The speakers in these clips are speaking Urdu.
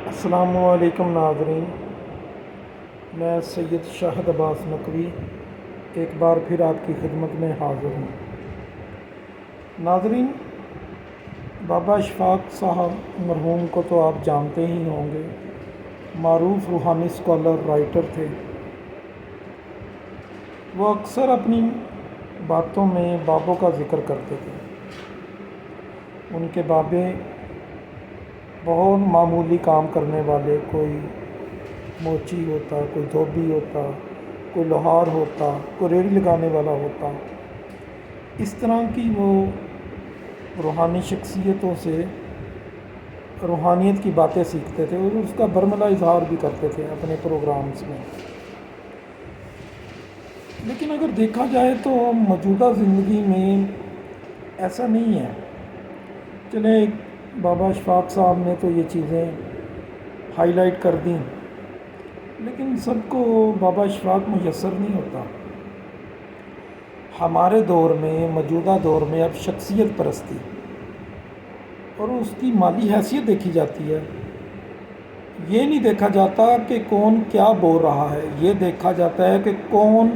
السلام علیکم ناظرین، میں سید شاہد عباس نقوی ایک بار پھر آپ کی خدمت میں حاضر ہوں۔ ناظرین، بابا اشفاق صاحب مرحوم کو تو آپ جانتے ہی ہوں گے، معروف روحانی اسکالر رائٹر تھے۔ وہ اکثر اپنی باتوں میں بابوں کا ذکر کرتے تھے۔ ان کے بابے بہت معمولی کام کرنے والے، کوئی موچی ہوتا، کوئی دھوبی ہوتا، کوئی لوہار ہوتا، کوئی ریڑھی لگانے والا ہوتا، اس طرح کی وہ روحانی شخصیتوں سے روحانیت کی باتیں سیکھتے تھے اور اس کا برملا اظہار بھی کرتے تھے اپنے پروگرامز میں۔ لیکن اگر دیکھا جائے تو موجودہ زندگی میں ایسا نہیں ہے۔ چلیں، بابا اشفاق صاحب نے تو یہ چیزیں ہائی لائٹ کر دیں، لیکن سب کو بابا اشفاق میسر نہیں ہوتا۔ ہمارے دور میں، موجودہ دور میں اب شخصیت پرستی اور اس کی مالی حیثیت دیکھی جاتی ہے۔ یہ نہیں دیکھا جاتا کہ کون کیا بول رہا ہے، یہ دیکھا جاتا ہے کہ کون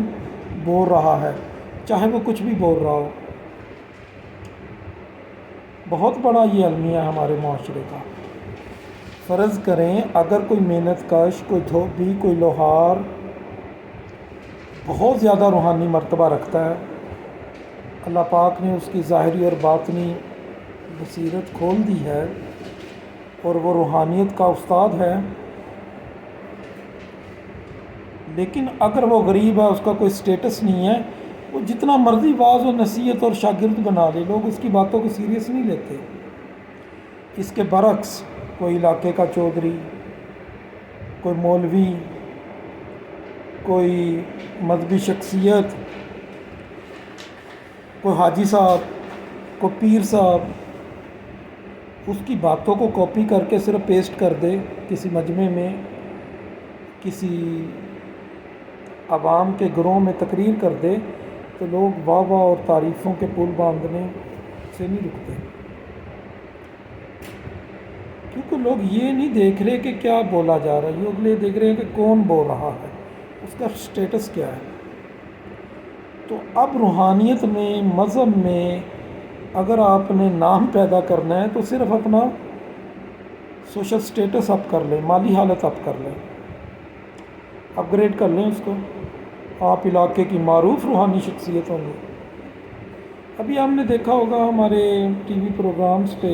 بول رہا ہے، چاہے وہ کچھ بھی بول رہا ہو۔ بہت بڑا یہ المیہ ہے ہمارے معاشرے کا۔ فرض کریں اگر کوئی محنت کش، کوئی دھوبی، کوئی لوہار بہت زیادہ روحانی مرتبہ رکھتا ہے، اللہ پاک نے اس کی ظاہری اور باطنی بصیرت کھول دی ہے اور وہ روحانیت کا استاد ہے، لیکن اگر وہ غریب ہے، اس کا کوئی سٹیٹس نہیں ہے، وہ جتنا مرضی واعظ و نصیحت اور شاگرد بنا لے، لوگ اس کی باتوں کو سیریس نہیں لیتے۔ اس کے برعکس کوئی علاقے کا چودھری، کوئی مولوی، کوئی مذہبی شخصیت، کوئی حاجی صاحب، کوئی پیر صاحب اس کی باتوں کو کاپی کر کے صرف پیسٹ کر دے کسی مجمع میں، کسی عوام کے گروہ میں تقریر کر دے، تو لوگ واہ واہ اور تعریفوں کے پل باندھنے سے نہیں رکتے، کیونکہ لوگ یہ نہیں دیکھ رہے کہ کیا بولا جا رہا ہے، لوگ یہ دیکھ رہے ہیں کہ کون بول رہا ہے، اس کا سٹیٹس کیا ہے۔ تو اب روحانیت میں، مذہب میں اگر آپ نے نام پیدا کرنا ہے تو صرف اپنا سوشل سٹیٹس اپ کر لیں، مالی حالت اپ کر لیں، اپ گریڈ کر لیں اس کو، آپ علاقے کی معروف روحانی شخصیت ہوں گے۔ ابھی ہم نے دیکھا ہوگا ہمارے ٹی وی پروگرامز پہ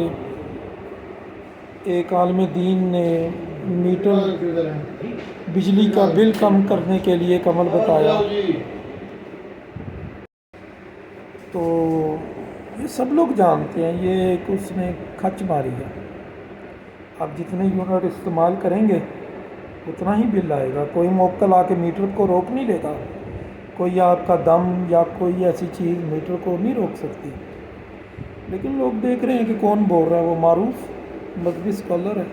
ایک عالم دین نے میٹر بجلی کا بل کم کرنے کے لیے ایک عمل بتایا، تو یہ سب لوگ جانتے ہیں یہ ایک اس نے کھچ ماری ہے۔ آپ جتنے یونٹ استعمال کریں گے اتنا ہی بل آئے گا، کوئی موکل آ کے میٹر کو روک نہیں لے گا، کوئی آپ کا دم یا کوئی ایسی چیز میٹر کو نہیں روک سکتی، لیکن لوگ دیکھ رہے ہیں کہ کون بول رہا ہے، وہ معروف مذہبی اسکالر ہے۔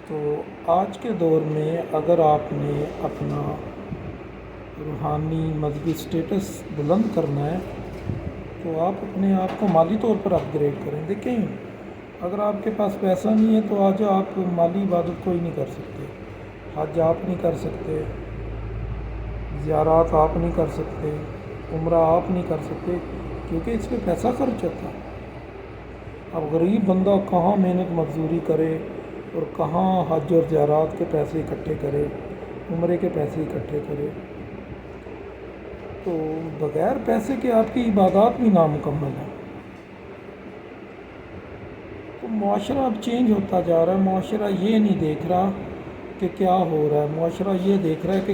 تو آج کے دور میں اگر آپ نے اپنا روحانی مذہبی سٹیٹس بلند کرنا ہے تو آپ اپنے آپ کو مالی طور پر اپ گریڈ کریں۔ دیکھیں، اگر آپ کے پاس پیسہ نہیں ہے تو آج آپ مالی عبادت کوئی نہیں کر سکتے، حج آپ نہیں کر سکتے، زیارات آپ نہیں کر سکتے، عمرہ آپ نہیں کر سکتے، کیونکہ اس پہ پیسہ خرچ ہوتا ہے۔ اب غریب بندہ کہاں محنت مزدوری کرے اور کہاں حج اور زیارات کے پیسے اکٹھے کرے، عمرے کے پیسے اکٹھے کرے، تو بغیر پیسے کے آپ کی عبادات بھی نامکمل ہیں۔ تو معاشرہ اب چینج ہوتا جا رہا ہے، معاشرہ یہ نہیں دیکھ رہا کہ کیا ہو رہا ہے، معاشرہ یہ دیکھ رہا ہے کہ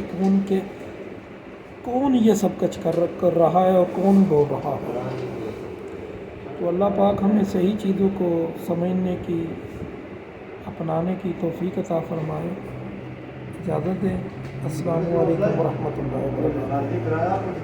کون یہ سب کچھ کر رہا ہے اور کون بول رہا ہے۔ تو اللہ پاک ہمیں صحیح چیزوں کو سمجھنے کی، اپنانے کی توفیق عطا فرمائے۔ اجازت دیں، السلام علیکم ورحمۃ اللہ وبرکاتہ۔